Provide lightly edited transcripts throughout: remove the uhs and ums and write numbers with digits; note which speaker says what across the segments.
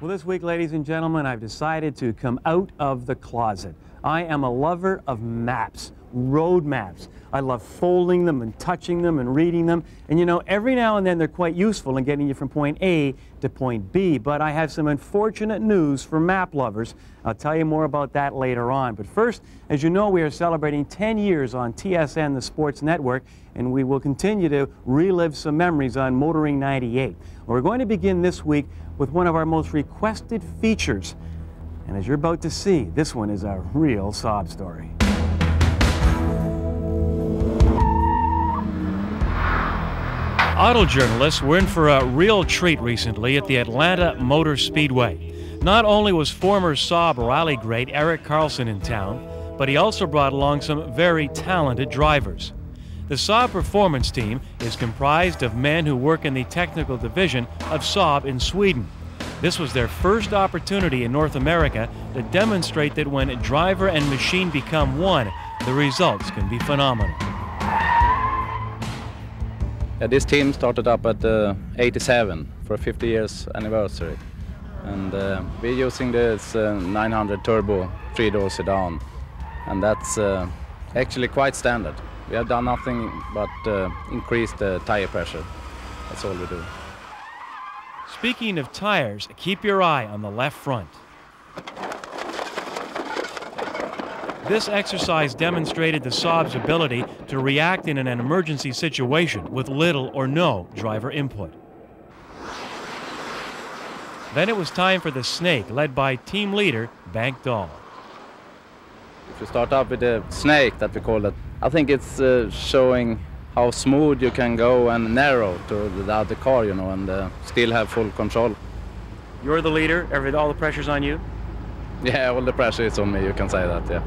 Speaker 1: Well, this week, ladies and gentlemen, I've decided to come out of the closet. I am a lover of maps, road maps. I love folding them and touching them and reading them. And you know, every now and then they're quite useful in getting you from point A to point B. But I have some unfortunate news for map lovers. I'll tell you more about that later on. But first, as you know, we are celebrating 10 years on TSN, the Sports Network, and we will continue to relive some memories on Motoring 98. We're going to begin this week with one of our most requested features. And as you're about to see, this one is a real sob story. Auto journalists were in for a real treat recently at the Atlanta Motor Speedway. Not only was former Saab rally great Erik Carlsson in town, but he also brought along some very talented drivers. The Saab Performance Team is comprised of men who work in the technical division of Saab in Sweden. This was their first opportunity in North America to demonstrate that when driver and machine become one, the results can be phenomenal.
Speaker 2: This team started up at 87 for a 50 years anniversary. And we're using this 900 turbo 3-door sedan. And that's actually quite standard. We have done nothing but increase the tire pressure. That's all we do.
Speaker 1: Speaking of tires, keep your eye on the left front. This exercise demonstrated the Saab's ability to react in an emergency situation with little or no driver input. Then it was time for the Snake, led by team leader Bengt Dahl.
Speaker 2: If you start up with the Snake, that we call it, I think it's showing how smooth you can go and narrow to the other car, you know, and still have full control.
Speaker 1: You're the leader, all the pressure's on you?
Speaker 2: Yeah, all the pressure is on me, you can say that, yeah.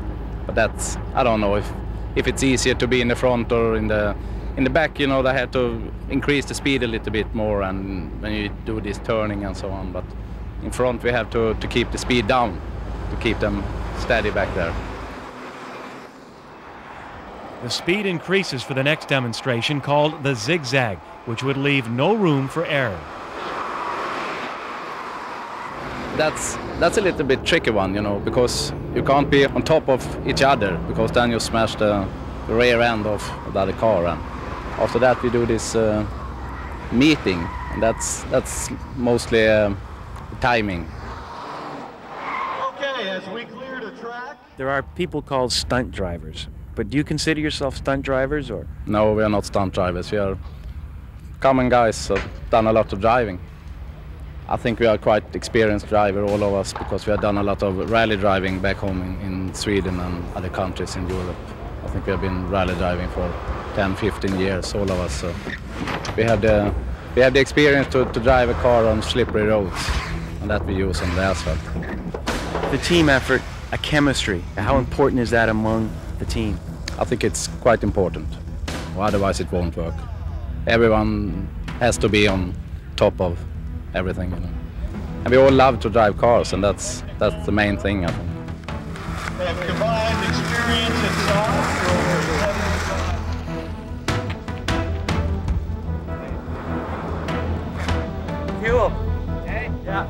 Speaker 2: But that's, I don't know if it's easier to be in the front or in the back, you know, they have to increase the speed a little bit more and when you do this turning and so on. But in front we have to keep the speed down, to keep them steady back there.
Speaker 1: The speed increases for the next demonstration called the Zigzag, which would leave no room for error.
Speaker 2: That's a little bit tricky one, you know, because you can't be on top of each other, because then you smash the rear end of the other car. And after that we do this meeting, and that's mostly timing.
Speaker 3: Okay, as we clear the track.
Speaker 1: There are people called stunt drivers, but do you consider yourself stunt drivers, or?
Speaker 2: No, we are not stunt drivers. We are common guys who have done a lot of driving. I think we are quite experienced driver, all of us, because we have done a lot of rally driving back home in Sweden and other countries in Europe. I think we have been rally driving for 10, 15 years, all of us. So we have the experience to drive a car on slippery roads, and that we use on the asphalt.
Speaker 1: The team effort, a chemistry, how important is that among the team?
Speaker 2: I think it's quite important, otherwise it won't work. Everyone has to be on top of everything, you know. And we all love to drive cars, and that's the main thing, I think.
Speaker 3: They have combined experience and Saab for over 7
Speaker 1: Fuel. Okay? Yeah.